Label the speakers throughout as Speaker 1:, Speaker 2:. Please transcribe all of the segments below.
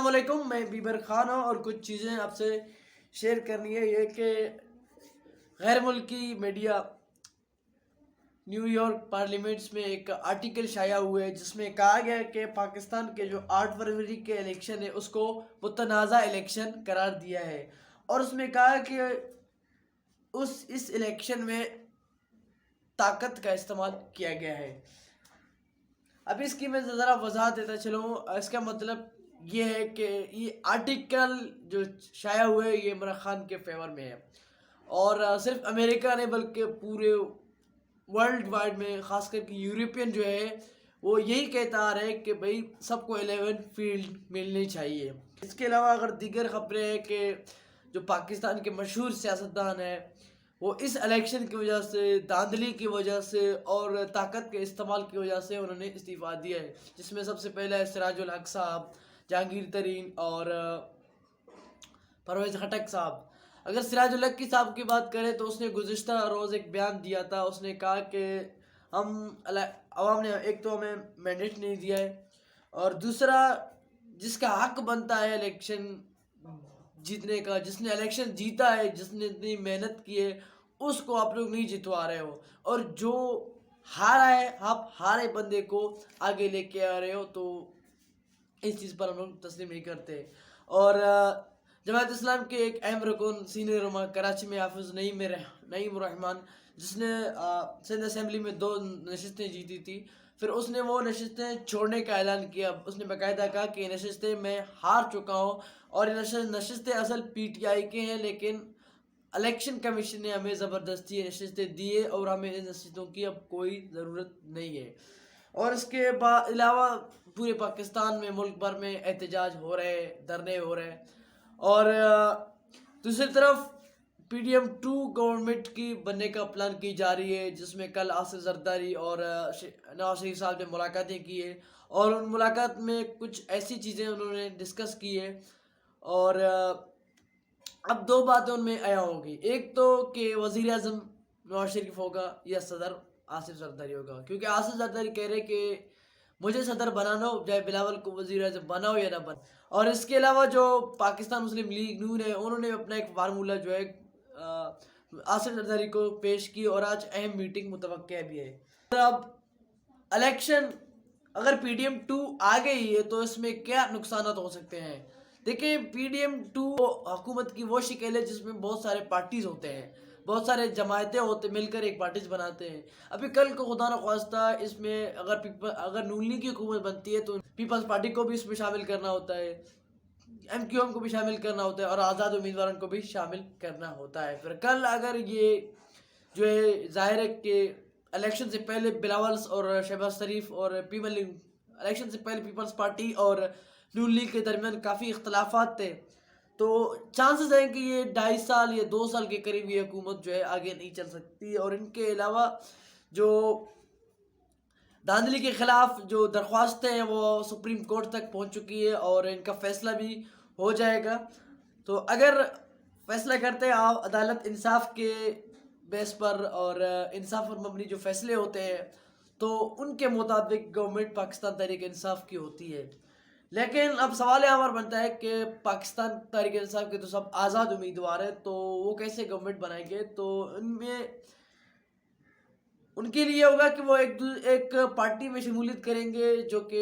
Speaker 1: السلام علیکم، میں بیبر خان ہوں اور کچھ چیزیں آپ سے شیئر کرنی ہے۔ یہ کہ غیر ملکی میڈیا نیو یارک پارلیمنٹس میں ایک آرٹیکل شائع ہوئے جس میں کہا گیا ہے کہ پاکستان کے جو 8 فروری کے الیکشن ہے اس کو متنازع الیکشن قرار دیا ہے، اور اس میں کہا کہ اس الیکشن میں طاقت کا استعمال کیا گیا ہے۔ اب اس کی میں ذرا وضاحت دیتا چلوں۔ اس کا مطلب یہ ہے کہ یہ آرٹیکل جو شائع ہوئے یہ عمران خان کے فیور میں ہے، اور صرف امریکہ نہیں بلکہ پورے ورلڈ وائڈ میں، خاص کر کے یورپین جو ہے وہ یہی کہتا آ رہا ہے کہ بھئی سب کو 11 فیلڈ ملنی چاہیے۔ اس کے علاوہ اگر دیگر خبریں ہیں کہ جو پاکستان کے مشہور سیاستدان ہیں وہ اس الیکشن کی وجہ سے، دھاندلی کی وجہ سے اور طاقت کے استعمال کی وجہ سے انہوں نے استعفیٰ دیا ہے، جس میں سب سے پہلے ہے سراج الحق صاحب، جہانگیر ترین اور پرویز خٹک صاحب۔ اگر سراج الحق کی صاحب کی بات کریں تو اس نے گزشتہ روز ایک بیان دیا تھا۔ اس نے کہا کہ ہم عوام نے ایک تو ہمیں مینڈیٹ نہیں دیا ہے، اور دوسرا جس کا حق بنتا ہے الیکشن جیتنے کا، جس نے الیکشن جیتا ہے، جس نے اتنی محنت کی ہے، اس کو آپ لوگ نہیں جتوا رہے ہو، اور جو ہارا ہے آپ ہارے بندے کو آگے لے کے آ رہے ہو، تو اس چیز پر ہم لوگ تسلیم نہیں کرتے۔ اور جماعت اسلام کے ایک اہم رکن سینئر رہنما کراچی میں حافظ نعیم الرحمن، جس نے سندھ اسمبلی میں 2 نشستیں جیتی تھی، پھر اس نے وہ نشستیں چھوڑنے کا اعلان کیا۔ اس نے باقاعدہ کہا کہ یہ نشستیں میں ہار چکا ہوں، اور یہ نشستیں اصل پی ٹی آئی کے ہیں، لیکن الیکشن کمیشن نے ہمیں زبردستی یہ نشستیں دیے اور ہمیں ان نشستوں کی اب کوئی ضرورت نہیں ہے۔ اور اس کے علاوہ پورے پاکستان میں، ملک بھر میں احتجاج ہو رہے، دھرنے ہو رہے، اور دوسری طرف پی ڈی ایم 2 گورنمنٹ کی بننے کا پلان کی جا رہی ہے، جس میں کل آصف زرداری اور نواز شریف صاحب نے ملاقاتیں کی ہے، اور ان ملاقات میں کچھ ایسی چیزیں انہوں نے ڈسکس کی ہے، اور اب 2 باتیں ان میں آیا ہوگی۔ ایک تو کہ وزیر اعظم نواز شریف ہوگا یا صدر آصف زرداری ہوگا، کیونکہ آصف زرداری کہہ رہے کہ مجھے صدر بنانا ہو، چاہے بلاول کو وزیر اعظم بناؤ یا نہ بناؤ۔ اور اس کے علاوہ جو پاکستان مسلم لیگ نون ہے، انہوں نے اپنا ایک فارمولہ جو ہے آصف زرداری کو پیش کی، اور آج اہم میٹنگ متوقع بھی ہے۔ اب الیکشن اگر پی ڈی ایم 2 آ گئی ہے تو اس میں کیا نقصانات ہو سکتے ہیں؟ دیکھیں، پی ڈی ایم 2 حکومت کی وہ شکل ہے جس میں بہت سارے پارٹیز ہوتے ہیں، بہت سارے جماعتیں ہوتے مل کر ایک پارٹیز بناتے ہیں۔ ابھی کل کو خدا نخواستہ اس میں اگر نون لیگ کی حکومت بنتی ہے تو پیپلز پارٹی کو بھی اس میں شامل کرنا ہوتا ہے، ایم کیو ایم کو بھی شامل کرنا ہوتا ہے، اور آزاد امیدواروں کو بھی شامل کرنا ہوتا ہے۔ پھر کل اگر یہ جو ہے ظاہر ہے کہ الیکشن سے پہلے بلاولز اور شہباز شریف اور الیکشن سے پہلے پیپلز پارٹی اور نون لیگ کے درمیان کافی اختلافات تھے، تو چانسز ہیں کہ یہ 2.5 سال یا 2 سال کے قریب یہ حکومت جو ہے آگے نہیں چل سکتی۔ اور ان کے علاوہ جو دھاندلی کے خلاف جو درخواستیں ہیں وہ سپریم کورٹ تک پہنچ چکی ہے، اور ان کا فیصلہ بھی ہو جائے گا۔ تو اگر فیصلہ کرتے ہیں آپ عدالت انصاف کے بیس پر، اور انصاف پر مبنی جو فیصلے ہوتے ہیں، تو ان کے مطابق گورنمنٹ پاکستان تحریک انصاف کی ہوتی ہے۔ لیکن اب سوال ہمارا بنتا ہے کہ پاکستان تحریک انصاف کے تو سب آزاد امیدوار ہیں، تو وہ کیسے گورنمنٹ بنائیں گے؟ تو ان کے لیے ہوگا کہ وہ ایک پارٹی میں شمولیت کریں گے، جو کہ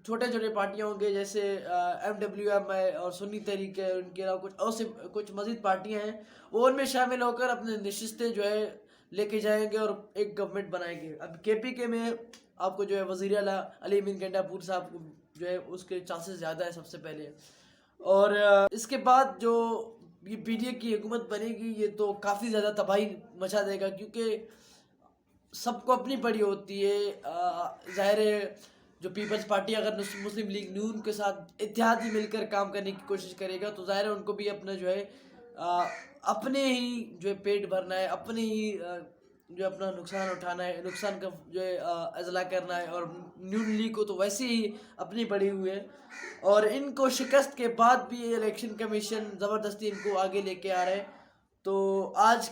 Speaker 1: چھوٹے چھوٹے پارٹیاں ہوں گے، جیسے ایم ڈبلیو ایم ہے اور سنی تحریک ہے، ان کے علاوہ کچھ مزید پارٹیاں ہیں، وہ ان میں شامل ہو کر اپنے نشستیں جو ہے لے کے جائیں گے اور ایک گورنمنٹ بنائیں گے۔ اب کے پی کے میں آپ کو جو ہے وزیر اعلیٰ علی امین گنڈاپور صاحب جو ہے اس کے چانسز زیادہ ہے سب سے پہلے، اور اس کے بعد جو یہ پی ڈی اے کی حکومت بنے گی یہ تو کافی زیادہ تباہی مچا دے گا، کیونکہ سب کو اپنی پڑی ہوتی ہے۔ ظاہر ہے جو پیپلز پارٹی اگر مسلم لیگ نون کے ساتھ اتحادی مل کر کام کرنے کی کوشش کرے گا، تو ظاہر ہے ان کو بھی اپنا جو ہے اپنے ہی جو ہے پیٹ بھرنا ہے، اپنے ہی جو اپنا نقصان اٹھانا ہے، نقصان کا جو ہے اضلاع کرنا ہے، اور نون لیگ کو تو ویسے ہی اپنی پڑی ہوئی ہے، اور ان کو شکست کے بعد بھی الیکشن کمیشن زبردستی ان کو آگے لے کے آ رہا ہے۔ تو آج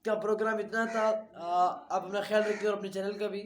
Speaker 1: کا پروگرام اتنا تھا، آپ اپنا خیال رکھیے اور اپنے چینل کا بھی